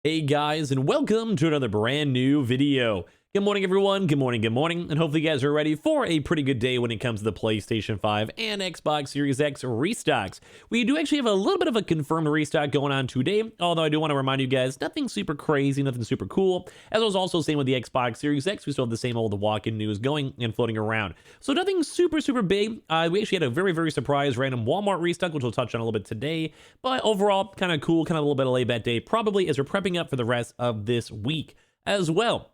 Hey guys, and welcome to another brand new video. Good morning, everyone. Good morning, and hopefully you guys are ready for a pretty good day when it comes to the PlayStation 5 and Xbox Series X restocks. We do actually have a little bit of a confirmed restock going on today, although I do want to remind you guys, nothing super crazy, nothing super cool. As I was also saying with the Xbox Series X, we still have the same old walk-in news going and floating around. So nothing super big. We actually had a very surprise random Walmart restock, which we'll touch on a little bit today. But overall, kind of cool, kind of a little bit of laid-back day, probably as we're prepping up for the rest of this week as well.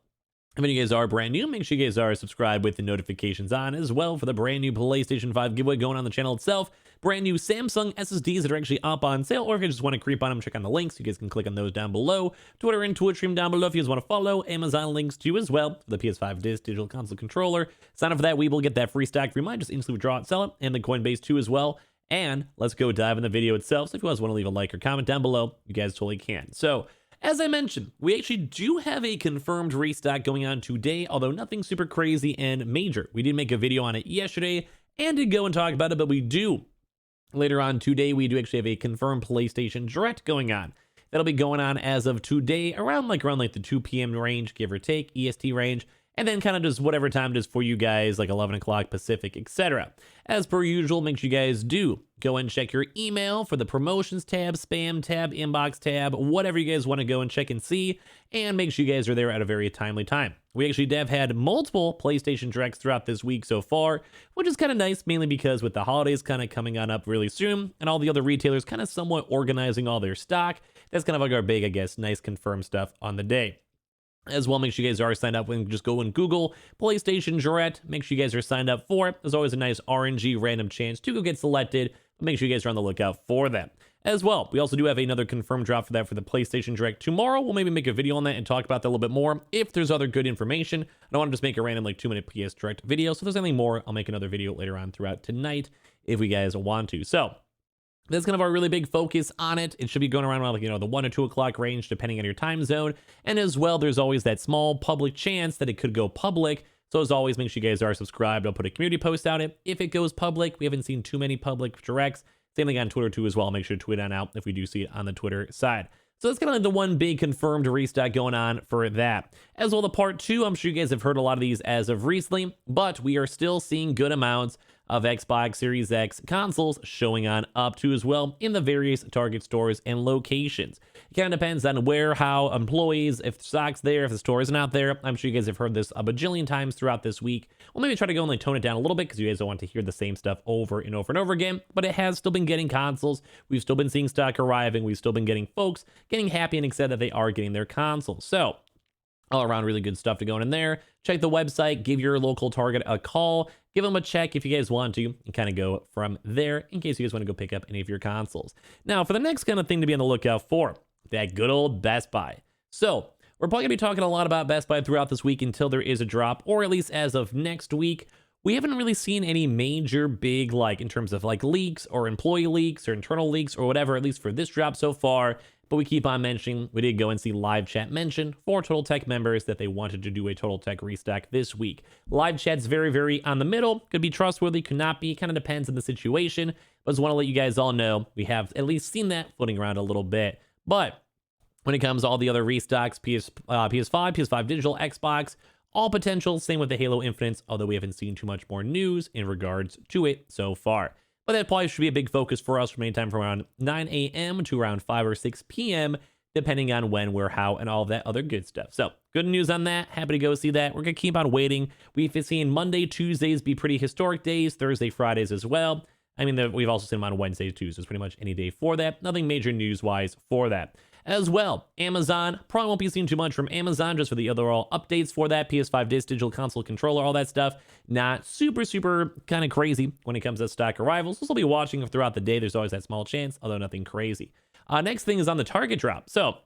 If you guys are brand new, make sure you guys are subscribed with the notifications on as well for the brand new PlayStation 5 giveaway going on the channel itself. Brand new Samsung SSDs that are actually up on sale, or if you just want to creep on them, check on the links. You guys can click on those down below. Twitter and Twitch stream down below if you guys want to follow. Amazon links too as well for the PS5 Digital Console Controller. Sign up for that. We will get that free stock for you. Might just instantly withdraw it, sell it, and the Coinbase too as well. And let's go dive in the video itself. So if you guys want to leave a like or comment down below, you guys totally can. So, as I mentioned, we actually do have a confirmed restock going on today, although nothing super crazy and major. We did make a video on it yesterday and did go and talk about it, but we do later on today, we do actually have a confirmed PlayStation Direct going on. That'll be going on as of today around the 2 p.m. range, give or take, EST range. And then kind of just whatever time it is for you guys, like 11 o'clock Pacific, etc. As per usual, make sure you guys do go and check your email for the promotions tab, spam tab, inbox tab, whatever you guys want to go and check and see. And make sure you guys are there at a very timely time. We actually have had multiple PlayStation Directs throughout this week so far, which is kind of nice, mainly because with the holidays kind of coming on up really soon, and all the other retailers kind of somewhat organizing all their stock, that's kind of like our big, I guess, nice confirmed stuff on the day. As well, make sure you guys are signed up and just go and Google PlayStation Direct. Make sure you guys are signed up for it. There's always a nice RNG random chance to go get selected. But make sure you guys are on the lookout for that. As well, we also do have another confirmed drop for that for the PlayStation Direct tomorrow. We'll maybe make a video on that and talk about that a little bit more if there's other good information. I don't want to just make a random 2-minute PS Direct video. So if there's anything more, I'll make another video later on throughout tonight if we guys want to. So that's kind of our really big focus on it. It should be going around the 1 or 2 o'clock range, depending on your time zone. And as well, there's always that small public chance that it could go public. So as always, make sure you guys are subscribed. I'll put a community post out if it goes public. We haven't seen too many public directs. Same thing on Twitter too as well. Make sure to tweet on out if we do see it on the Twitter side. So that's kind of like the one big confirmed restock going on for that. As well, the part 2, I'm sure you guys have heard a lot of these as of recently, but we are still seeing good amounts of Xbox Series X consoles showing on up to as well in the various Target stores and locations. It kind of depends on where, how, employees, if the stock's there, if the store isn't out there. I'm sure you guys have heard this a bajillion times throughout this week. We'll maybe try to go and tone it down a little bit because you guys don't want to hear the same stuff over and over again, but it has still been getting consoles. We've still been seeing stock arriving. We've still been getting folks getting happy and excited that they are getting their consoles. So all around really good stuff to go in there. Check the website, give your local Target a call, give them a check if you guys want to, and kind of go from there in case you guys want to go pick up any of your consoles. Now, for the next kind of thing to be on the lookout for, that good old Best Buy. So we're probably going to be talking a lot about Best Buy throughout this week until there is a drop, or at least as of next week. We haven't really seen any major big, in terms of leaks or employee leaks or internal leaks or whatever, at least for this drop so far. But we keep on mentioning, we did go and see live chat mention for Total Tech members that they wanted to do a Total Tech restock this week. Live chat's very on the middle, could be trustworthy, could not be, kind of depends on the situation. But just want to let you guys all know, we have at least seen that floating around a little bit. But when it comes to all the other restocks, PS5, PS5 Digital, Xbox, all potential, same with the Halo Infinites, although we haven't seen too much more news in regards to it so far. But that probably should be a big focus for us from any time from around 9 a.m. to around 5 or 6 p.m., depending on when, where, how, and all that other good stuff. So, good news on that. Happy to go see that. We're going to keep on waiting. We've seen Monday, Tuesdays be pretty historic days, Thursday, Fridays as well. I mean, we've also seen them on Wednesdays, Tuesdays, pretty much any day for that. Nothing major news-wise for that. As well, Amazon, probably won't be seeing too much from Amazon just for the overall updates for that. PS5 Digital Console Controller, all that stuff. Not super kind of crazy when it comes to stock arrivals. We'll still be watching throughout the day. There's always that small chance, although nothing crazy. Next thing is on the Target drop. So,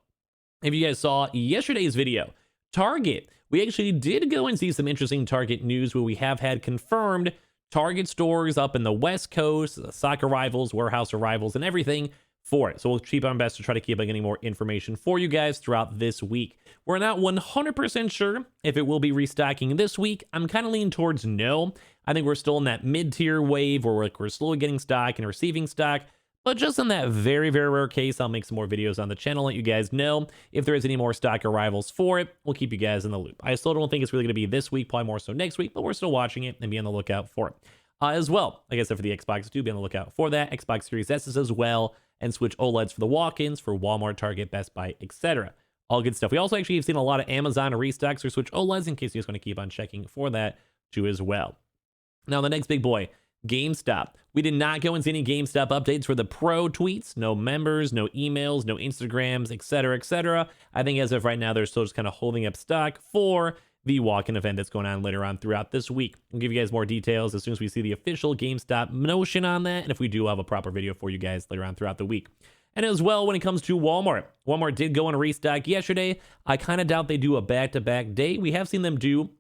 if you guys saw yesterday's video, Target, we actually did go and see some interesting Target news where we have had confirmed Target stores up in the West Coast, stock arrivals, warehouse arrivals, and everything for it. So we'll keep our best to try to keep getting more information for you guys throughout this week. We're not 100% sure if it will be restocking this week. I'm kind of leaning towards no. I think we're still in that mid-tier wave where we're slowly getting stock and receiving stock. But just in that very, very rare case, I'll make some more videos on the channel, let you guys know if there is any more stock arrivals for it. We'll keep you guys in the loop. I still don't think it's really going to be this week, probably more so next week, but we're still watching it and be on the lookout for it. As well, like I said, for the Xbox, do be on the lookout for that. Xbox Series S's as well, and Switch OLEDs for the walk-ins for Walmart, Target, Best Buy, etc. All good stuff. We also actually have seen a lot of Amazon restocks for Switch OLEDs in case you just want to keep on checking for that too as well. Now, the next big boy, GameStop. We did not go and see any GameStop updates for the pro tweets, no members, no emails, no Instagrams, etc., etc. I think as of right now, they're still just kind of holding up stock for the walk-in event that's going on later on throughout this week. We'll give you guys more details as soon as we see the official GameStop notion on that, and if we do have a proper video for you guys later on throughout the week. And as well, when it comes to Walmart, Walmart did go on a restock yesterday. I kind of doubt they do a back-to-back day. We have seen them do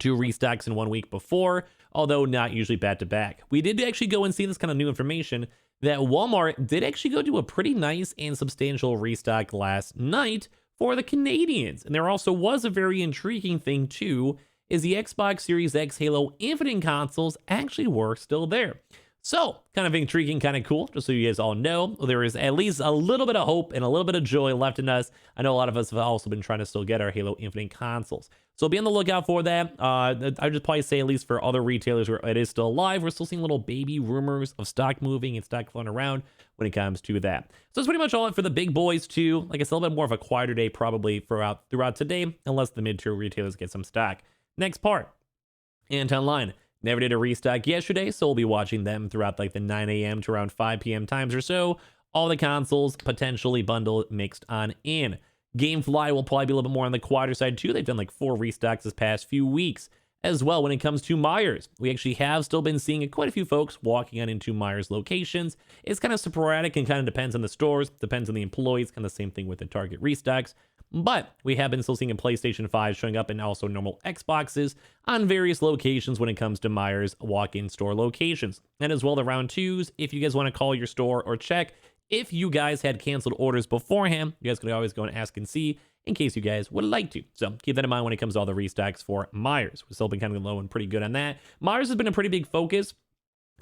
2 restocks in 1 week before, although not usually back-to-back. We did actually go and see this kind of new information that Walmart did actually go do a pretty nice and substantial restock last night for the Canadians. And there also was a very intriguing thing too, is the Xbox Series X Halo Infinite consoles actually were still there. So, kind of intriguing, kind of cool, just so you guys all know. There is at least a little bit of hope and a little bit of joy left in us. I know a lot of us have also been trying to still get our Halo Infinite consoles. So be on the lookout for that. I would just probably say, at least for other retailers where it is still alive, we're still seeing little baby rumors of stock moving and stock floating around when it comes to that. So that's pretty much all for the big boys too. Like I said, a little bit more of a quieter day probably throughout today, unless the mid-tier retailers get some stock. Next part, Anton Line. Never did a restock yesterday, so we'll be watching them throughout like the 9 a.m. to around 5 p.m. times or so. All the consoles potentially bundled mixed on in. Gamefly will probably be a little bit more on the quieter side too. They've done like 4 restocks this past few weeks. As well, when it comes to Myers, we actually have still been seeing quite a few folks walking on into Myers locations. It's kind of sporadic and kind of depends on the stores, depends on the employees, kind of the same thing with the Target restocks. But we have been still seeing a PlayStation 5 showing up and also normal Xboxes on various locations when it comes to Myers walk-in store locations. And as well, the round 2s, if you guys want to call your store or check if you guys had canceled orders beforehand, you guys can always go and ask and see in case you guys would like to. So keep that in mind when it comes to all the restocks for Myers. We've still been kind of low and pretty good on that. Myers has been a pretty big focus.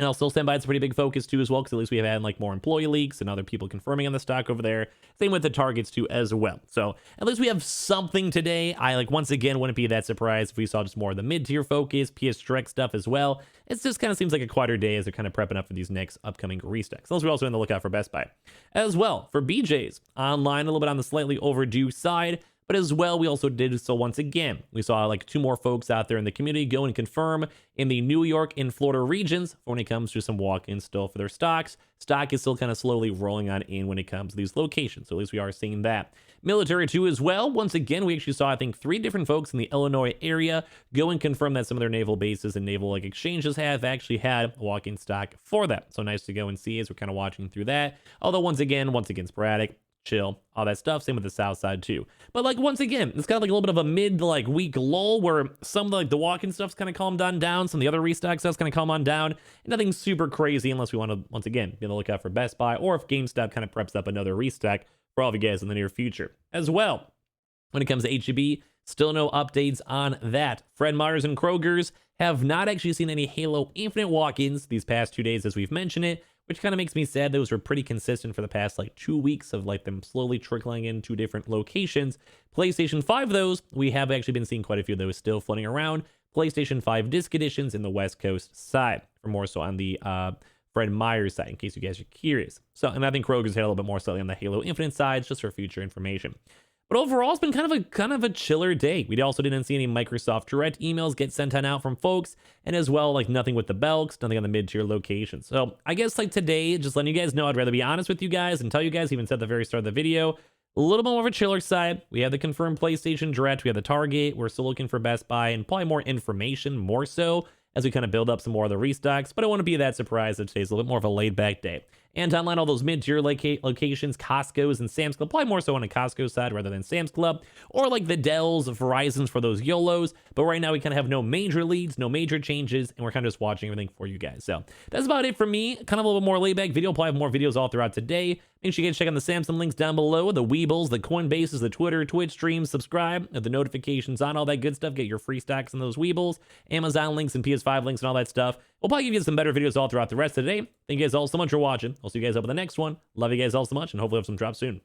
And I'll still stand by it's a pretty big focus too as well, because at least we have had like more employee leaks and other people confirming on the stock over there. Same with the targets too as well. So at least we have something today. I once again wouldn't be that surprised if we saw just more of the mid-tier focus, PS Direct stuff as well. It just kind of seems like a quieter day as they're kind of prepping up for these next upcoming restocks. Those are also on the lookout for Best Buy. As well, for BJ's, online a little bit on the slightly overdue side. But as well, we also did so once again. We saw like 2 more folks out there in the community go and confirm in the New York and Florida regions when it comes to some walk-ins still for their stocks. Stock is still kind of slowly rolling on in when it comes to these locations. So at least we are seeing that. Military too as well. Once again, we actually saw, I think, 3 different folks in the Illinois area go and confirm that some of their naval bases and naval exchanges have actually had walk-in stock for that. So nice to go and see as we're kind of watching through that. Although once again, sporadic. Chill, all that stuff. Same with the south side too. But once again, it's kind of like a little bit of a mid week lull where some of the walk-in stuff's kind of calmed down. Some of the other restock stuff's kind of calm on down. Nothing super crazy unless we want to once again be on the lookout for Best Buy or if GameStop kind of preps up another restock for all of you guys in the near future. As well, when it comes to HEB, still no updates on that. Fred Meyer's and Kroger's have not actually seen any Halo Infinite walk-ins these past 2 days as we've mentioned it, which kind of makes me sad. Those were pretty consistent for the past 2 weeks of them slowly trickling into different locations. PlayStation 5, those, we have actually been seeing quite a few of those still floating around. PlayStation 5 disc editions in the West Coast side, or more so on the Fred Meyer side, in case you guys are curious. So, and I think Kroger's had a little bit more slightly on the Halo Infinite side, just for future information. But overall, it's been kind of a chiller day. We also didn't see any Microsoft Direct emails get sent on out from folks, and as well, nothing with the Belks, nothing on the mid-tier locations. So I guess today, just letting you guys know, I'd rather be honest with you guys and tell you guys, even said at the very start of the video, a little bit more of a chiller side. We have the confirmed PlayStation Direct, we have the Target, we're still looking for Best Buy, and probably more information, more so, as we kind of build up some more of the restocks, but I want to be that surprised that today's a little bit more of a laid-back day. And online, all those mid-tier locations, Costco's and Sam's Club, probably more so on a Costco side rather than Sam's Club, or the Dells, Verizons for those YOLOs, but right now we kind of have no major leads, no major changes, and we're kind of just watching everything for you guys. So that's about it for me. Kind of a little bit more laid-back video. Probably have more videos all throughout today. Make sure you guys check out the Samsung links down below, the Weebles, the Coinbases, the Twitter, Twitch streams, subscribe, the notifications on, all that good stuff. Get your free stocks in those Weebles, Amazon links and PS5 links and all that stuff. We'll probably give you some better videos all throughout the rest of the day. Thank you guys all so much for watching. I'll see you guys up in the next one. Love you guys all so much, and hopefully have some drops soon.